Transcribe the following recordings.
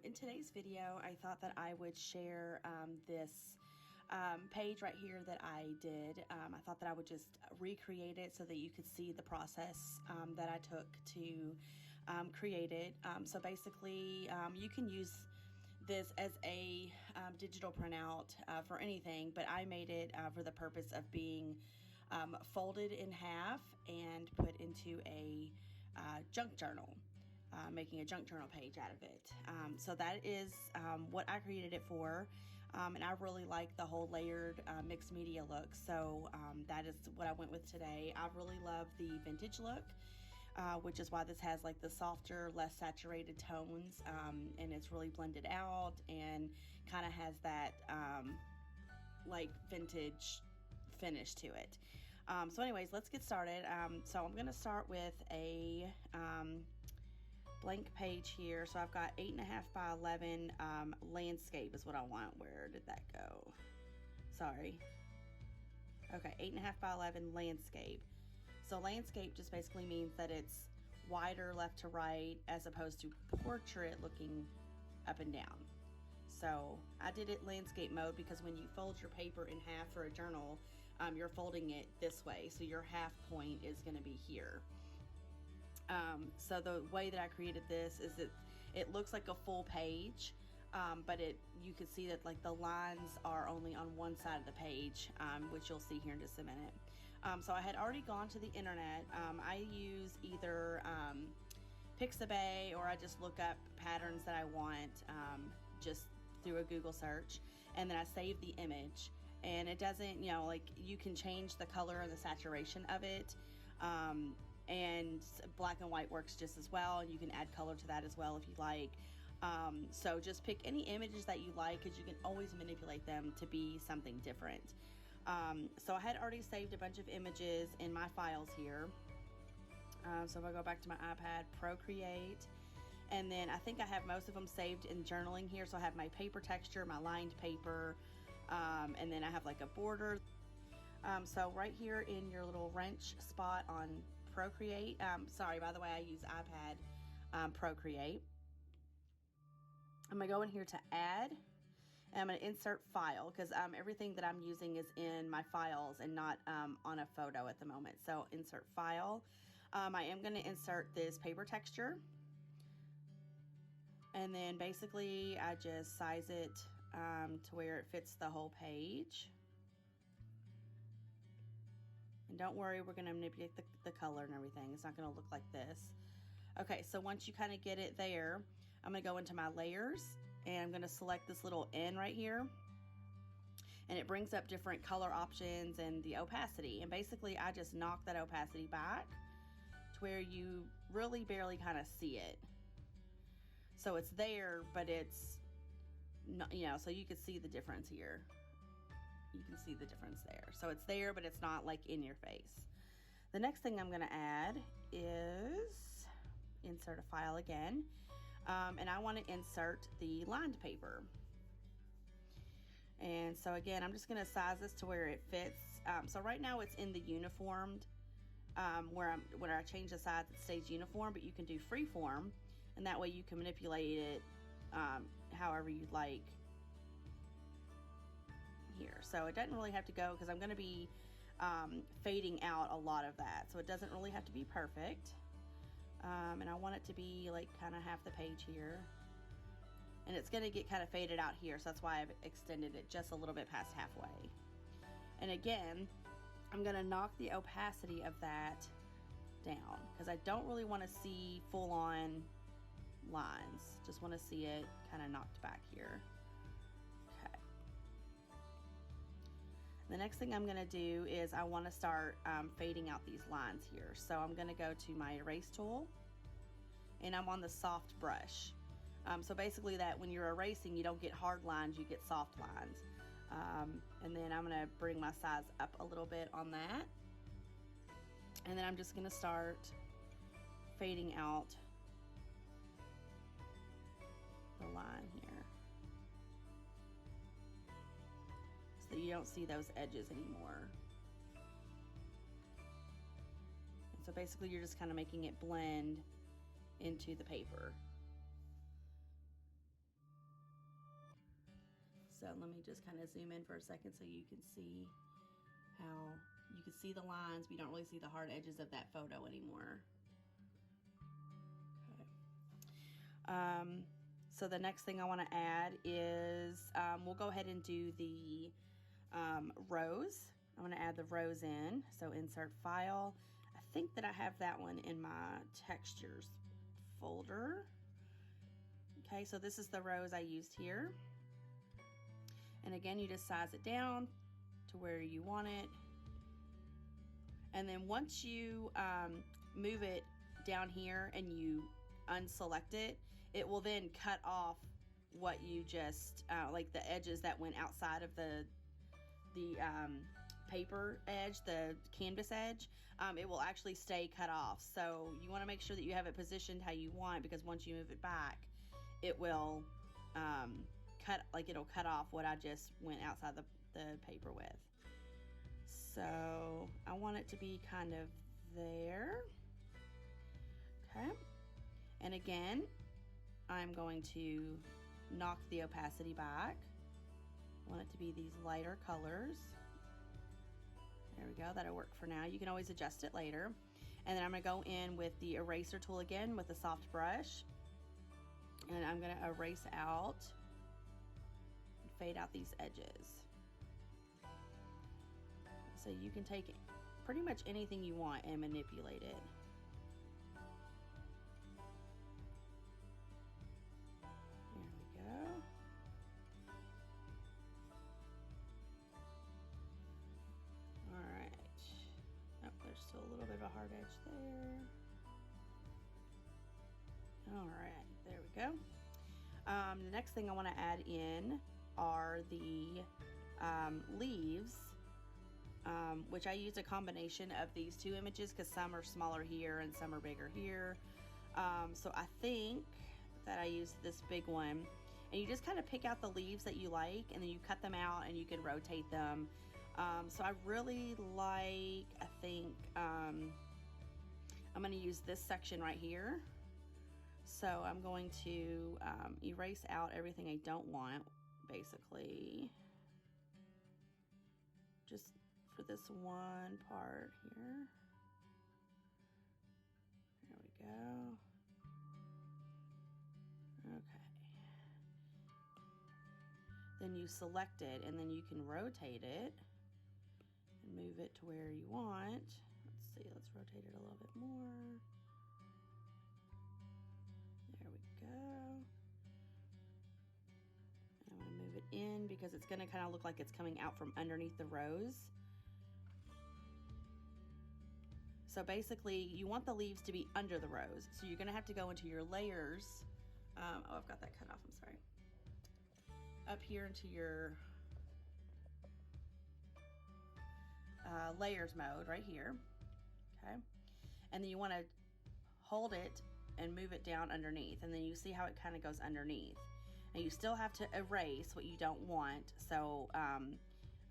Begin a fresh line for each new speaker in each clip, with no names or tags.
In today's video, I thought that I would share this page right here that I did. I thought that I would just recreate it so that you could see the process that I took to create it. So basically, you can use this as a digital printout for anything, but I made it for the purpose of being folded in half and put into a junk journal. Making a junk journal page out of it. So that is what I created it for. And I really like the whole layered mixed media look. So that is what I went with today. I really love the vintage look, which is why this has like the softer, less saturated tones. And it's really blended out and kind of has that like vintage finish to it. So anyways, let's get started. So I'm going to start with a blank page here. So I've got 8.5 by 11 landscape is what I want. Where did that go? Sorry. Okay, 8.5 by 11 landscape. So landscape just basically means that it's wider left to right as opposed to portrait looking up and down. So I did it landscape mode because when you fold your paper in half for a journal, you're folding it this way. So your half point is going to be here. So the way that I created this is that it looks like a full page, but you can see that like the lines are only on one side of the page, which you'll see here in just a minute. So I had already gone to the internet. I use either Pixabay or I just look up patterns that I want just through a Google search, and then I save the image. And it doesn't, like you can change the color and the saturation of it. And black and white works just as well, and you can add color to that as well if you like. So just pick any images that you like, because you can always manipulate them to be something different. So I had already saved a bunch of images in my files here. So if I go back to my iPad, Procreate, and then I think I have most of them saved in journaling here. So I have my paper texture, my lined paper, and then I have like a border. So right here in your little wrench spot on Procreate, sorry, by the way, I use iPad Procreate. I'm gonna go in here to add, and I'm gonna insert file, because everything that I'm using is in my files and not on a photo at the moment. So insert file. I am gonna insert this paper texture, and then basically I just size it to where it fits the whole page. And don't worry, we're going to manipulate the color and everything. It's not going to look like this. Okay, so once you kind of get it there, I'm going to go into my layers, and I'm going to select this little N right here. And it brings up different color options and the opacity. And basically, I just knock that opacity back to where you really barely kind of see it. So it's there, but it's not, so you can see the difference here. You can see the difference there. So it's there, but it's not like in your face. The next thing I'm going to add is insert a file again. And I want to insert the lined paper. And so again, I'm just going to size this to where it fits. So right now it's in the uniformed, where I change the size, it stays uniform, but you can do freeform, and that way you can manipulate it however you'd like here. So it doesn't really have to go, because I'm going to be fading out a lot of that, so it doesn't really have to be perfect. And I want it to be like kind of half the page here, and it's going to get kind of faded out here, so that's why I've extended it just a little bit past halfway. And again, I'm going to knock the opacity of that down, because I don't really want to see full-on lines. Just want to see it kind of knocked back here. Okay. The next thing I'm going to do is I want to start fading out these lines here. So I'm going to go to my erase tool, and I'm on the soft brush. So basically that when you're erasing, you don't get hard lines, you get soft lines. And then I'm going to bring my size up a little bit on that. And then I'm just going to start fading out the line here, so you don't see those edges anymore. And so basically you're just kind of making it blend into the paper. So let me just kind of zoom in for a second so you can see how you can see the lines, but you don't really see the hard edges of that photo anymore. Okay. So the next thing I want to add is we'll go ahead and do the rose. I'm going to add the rose in. So insert file. I think that I have that one in my textures folder. Okay, so this is the rose I used here. And again, you just size it down to where you want it. And then once you move it down here and you unselect it, it will then cut off what you just, like the edges that went outside of the paper edge, the canvas edge. It will actually stay cut off. So you want to make sure that you have it positioned how you want, because once you move it back, it will it'll cut off what I just went outside the paper with. So I want it to be kind of there. Okay. And again, I'm going to knock the opacity back. I want it to be these lighter colors. There we go, that'll work for now. You can always adjust it later. And then I'm gonna go in with the eraser tool again with a soft brush. And I'm gonna erase out and fade out these edges. So you can take pretty much anything you want and manipulate it. There we go. All right. Oh, there's still a little bit of a hard edge there. All right, there we go. The next thing I want to add in are the leaves, which I use a combination of these two images because some are smaller here and some are bigger here. So I think that I used this big one, and you just kind of pick out the leaves that you like, and then you cut them out and you can rotate them. So I really like, I think I'm going to use this section right here. So I'm going to erase out everything I don't want, basically, just for this one part here. There we go. Okay. Then you select it, and then you can rotate it and move it to where you want. Let's see, let's rotate it a little bit more. There we go. I'm going to move it in because it's going to kind of look like it's coming out from underneath the rose. So basically, you want the leaves to be under the rose. So you're going to have to go into your layers. Oh, I've got that cut off, I'm sorry. Up here into your layers mode right here. Okay. And then you want to hold it and move it down underneath, and then you see how it kind of goes underneath. And you still have to erase what you don't want. So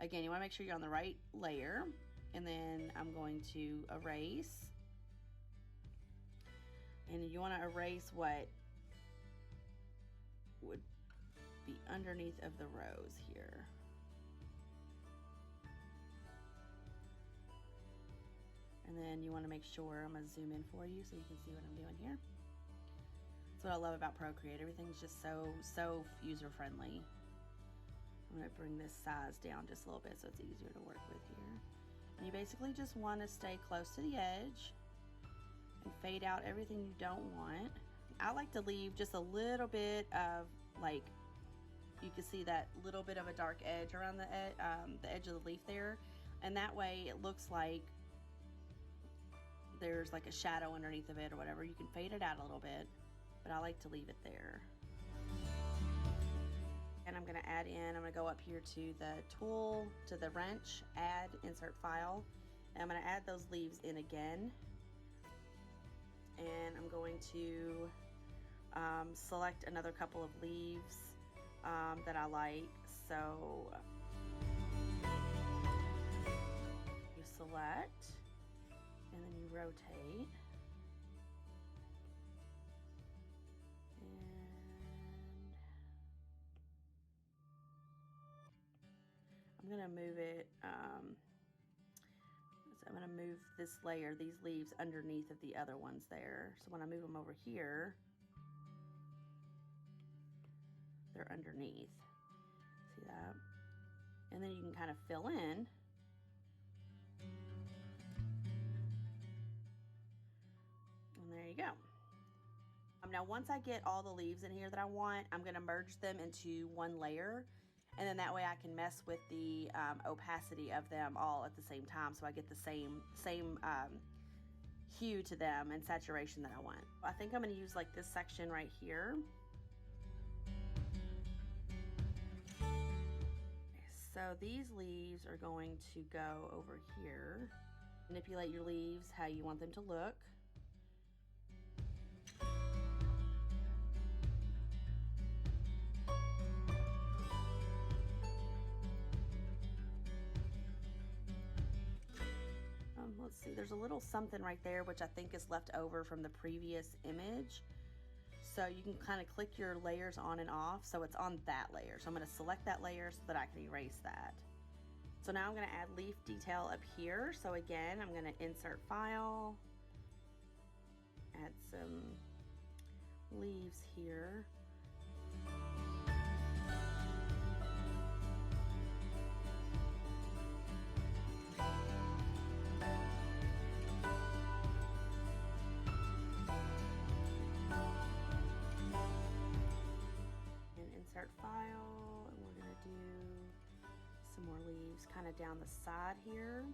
again, you want to make sure you're on the right layer, and then I'm going to erase, and you want to erase what would be underneath of the rose here. And then you want to make sure, I'm going to zoom in for you so you can see what I'm doing here. That's what I love about Procreate. Everything's just so user-friendly. I'm going to bring this size down just a little bit so it's easier to work with here. And you basically just want to stay close to the edge and fade out everything you don't want. I like to leave just a little bit of, like, you can see that little bit of a dark edge around the edge of the leaf there. And that way it looks like there's like a shadow underneath of it or whatever. You can fade it out a little bit, but I like to leave it there. And I'm going to add in, I'm going to go up here to the tool, to the wrench, add, insert file. And I'm going to add those leaves in again. And I'm going to select another couple of leaves that I like. So you select, and then you rotate. move it, so I'm gonna move this layer, these leaves underneath of the other ones there. So when I move them over here, they're underneath. See that? And then you can kind of fill in. And there you go. Now once I get all the leaves in here that I want, I'm gonna merge them into one layer, and then that way I can mess with the opacity of them all at the same time, so I get the same hue to them and saturation that I want. I think I'm gonna use like this section right here. So these leaves are going to go over here. Manipulate your leaves how you want them to look. Let's see, there's a little something right there which I think is left over from the previous image. So you can kind of click your layers on and off, so it's on that layer. So I'm going to select that layer so that I can erase that. So now I'm going to add leaf detail up here. So again, I'm going to insert file, add some leaves here. File, and we're going to do some more leaves kind of down the side here.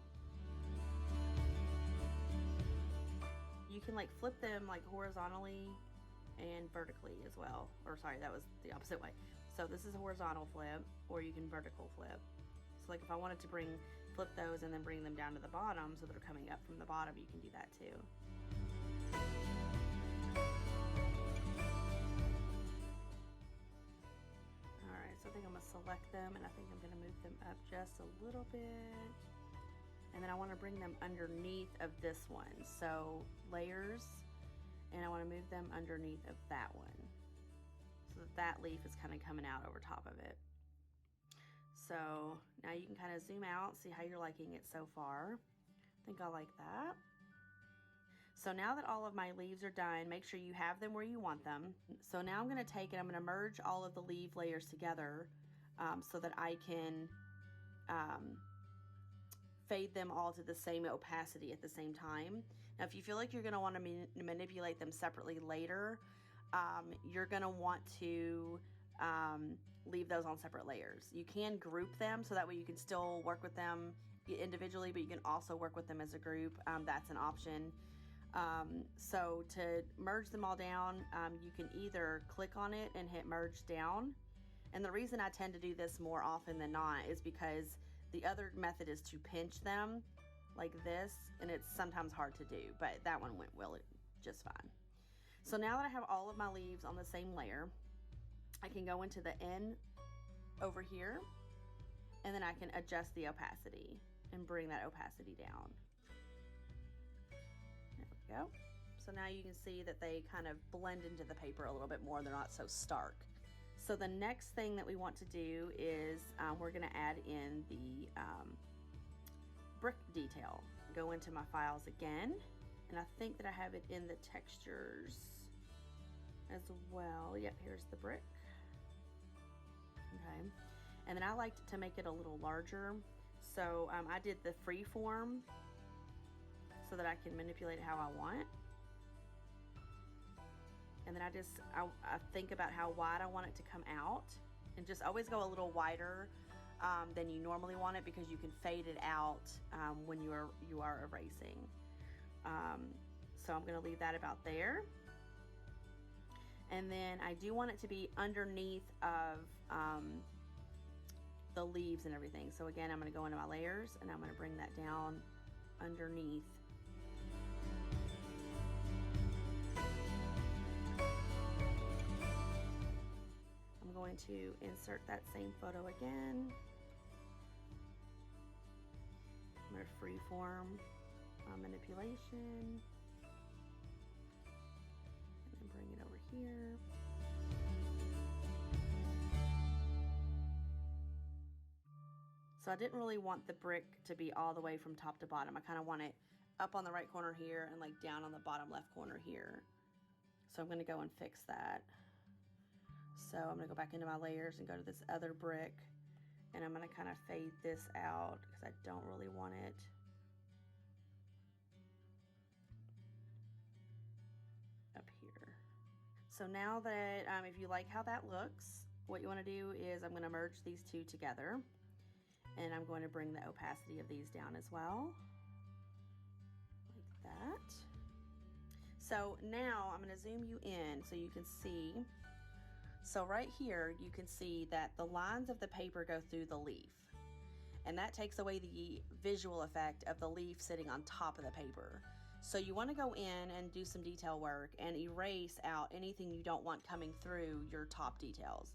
You can like flip them like horizontally and vertically as well, or sorry, that was the opposite way. So this is a horizontal flip, or you can vertical flip. So like if I wanted to flip those and then bring them down to the bottom so they're coming up from the bottom, you can do that too. I think I'm going to select them, and I think I'm going to move them up just a little bit, and then I want to bring them underneath of this one, so layers, and I want to move them underneath of that one so that that leaf is kind of coming out over top of it. So now you can kind of zoom out, see how you're liking it so far. I think I like that. So now that all of my leaves are done, make sure you have them where you want them. So now I'm going to take it, I'm going to merge all of the leaf layers together so that I can fade them all to the same opacity at the same time. Now if you feel like you're going to want to manipulate them separately later, you're going to want to leave those on separate layers. You can group them so that way you can still work with them individually, but you can also work with them as a group. That's an option. So to merge them all down, you can either click on it and hit merge down. And the reason I tend to do this more often than not is because the other method is to pinch them like this, and it's sometimes hard to do, but that one went just fine. So now that I have all of my leaves on the same layer, I can go into the N over here, and then I can adjust the opacity and bring that opacity down. There we go. So now you can see that they kind of blend into the paper a little bit more. They're not so stark. So the next thing that we want to do is we're going to add in the brick detail. Go into my files again, and I think that I have it in the textures as well. Yep, here's the brick. Okay, and then I like to make it a little larger. So I did the free form so that I can manipulate it how I want. And then I think about how wide I want it to come out, and just always go a little wider than you normally want it, because you can fade it out when you are erasing. So I'm going to leave that about there. And then I do want it to be underneath of the leaves and everything. So again, I'm going to go into my layers, and I'm going to bring that down underneath. I'm going to insert that same photo again. I'm going to freeform manipulation, and then bring it over here. So I didn't really want the brick to be all the way from top to bottom. I kind of want it up on the right corner here and like down on the bottom left corner here. So I'm going to go and fix that. So I'm going to go back into my layers and go to this other brick, and I'm going to kind of fade this out because I don't really want it. Up here. So now that, if you like how that looks, what you want to do is I'm going to merge these two together, and I'm going to bring the opacity of these down as well, like that. So now I'm going to zoom you in so you can see. So right here, you can see that the lines of the paper go through the leaf, and that takes away the visual effect of the leaf sitting on top of the paper. So you want to go in and do some detail work and erase out anything you don't want coming through your top details.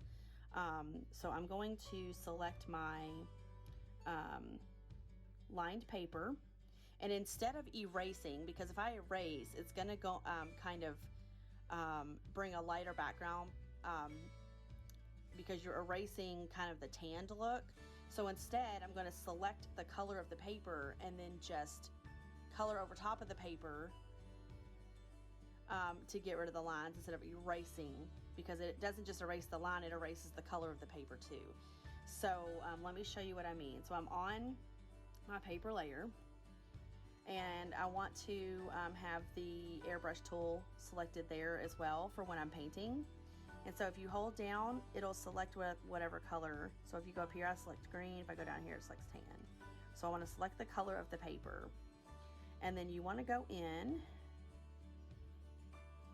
So I'm going to select my lined paper, and instead of erasing, because if I erase, it's going to go kind of bring a lighter background because you're erasing kind of the tanned look. So instead, I'm going to select the color of the paper and then just color over top of the paper to get rid of the lines instead of erasing, because it doesn't just erase the line, it erases the color of the paper too. So let me show you what I mean. So I'm on my paper layer, and I want to have the airbrush tool selected there as well for when I'm painting. And so if you hold down, it'll select whatever color. So if you go up here, I select green. If I go down here, it selects tan. So I want to select the color of the paper. And then you want to go in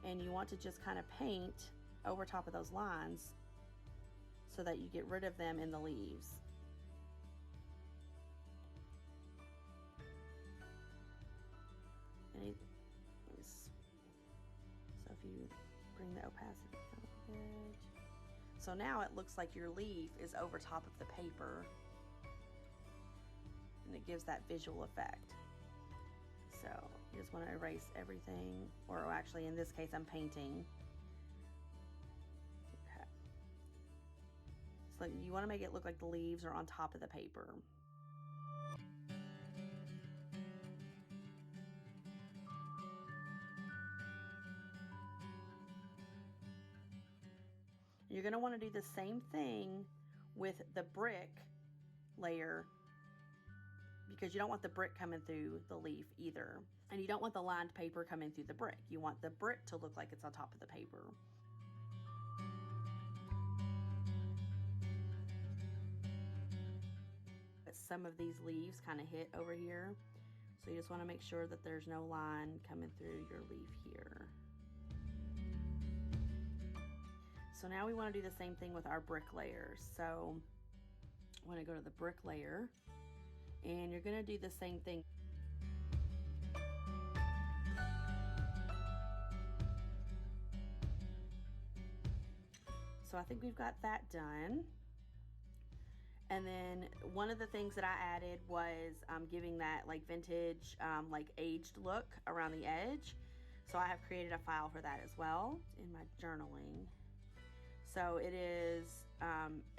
and you want to just kind of paint over top of those lines so that you get rid of them in the leaves. So if you bring the opacity down a bit. So now it looks like your leaf is over top of the paper, and it gives that visual effect. So you just want to erase everything, or actually in this case I'm painting. Okay. So you want to make it look like the leaves are on top of the paper. You're going to want to do the same thing with the brick layer, because you don't want the brick coming through the leaf either. And you don't want the lined paper coming through the brick. You want the brick to look like it's on top of the paper. But some of these leaves kind of hit over here. So you just want to make sure that there's no line coming through your leaf here. So now we want to do the same thing with our brick layers. So I want to go to the brick layer, and you're going to do the same thing. So I think we've got that done. And then one of the things that I added was giving that like vintage, like aged look around the edge. So I have created a file for that as well in my journaling. So it is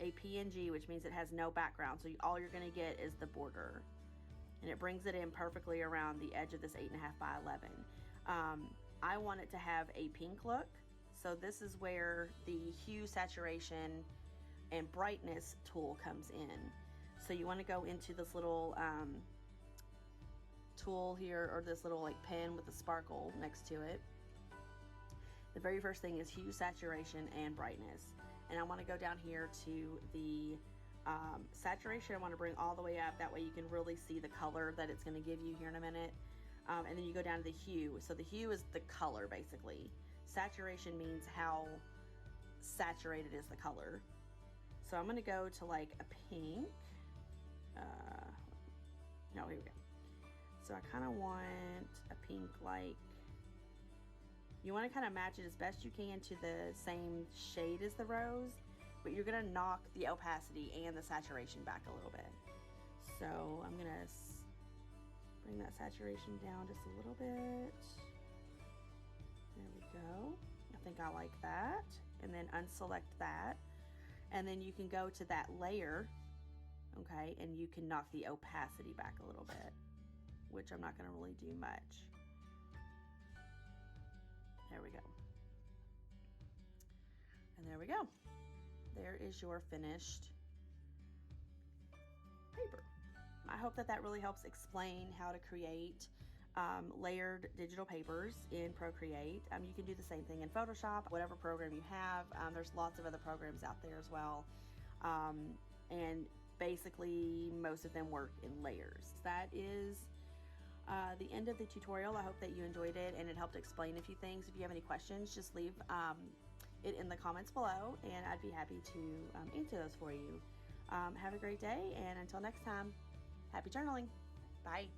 a PNG, which means it has no background. So all you're going to get is the border. And it brings it in perfectly around the edge of this 8.5 by 11. I want it to have a pink look. So this is where the hue, saturation, and brightness tool comes in. So you want to go into this little tool here, or this little like pen with a sparkle next to it. The very first thing is hue, saturation, and brightness. And I want to go down here to the saturation. I want to bring all the way up. That way you can really see the color that it's going to give you here in a minute. And then you go down to the hue. So the hue is the color, basically. Saturation means how saturated is the color. So I'm going to go to like a pink. No, here we go. So I kind of want a pink like. You want to kind of match it as best you can to the same shade as the rose, but you're going to knock the opacity and the saturation back a little bit. So I'm going to bring that saturation down just a little bit. There we go. I think I like that. And then unselect that. And then you can go to that layer okay? And you can knock the opacity back a little bit, which I'm not going to really do much. There we go. And there we go. There is your finished paper. I hope that that really helps explain how to create layered digital papers in Procreate. You can do the same thing in Photoshop, whatever program you have. There's lots of other programs out there as well. And basically most of them work in layers. That is the end of the tutorial. I hope that you enjoyed it and it helped explain a few things. If you have any questions, just leave it in the comments below and I'd be happy to answer those for you. Have a great day, and until next time, happy journaling. Bye.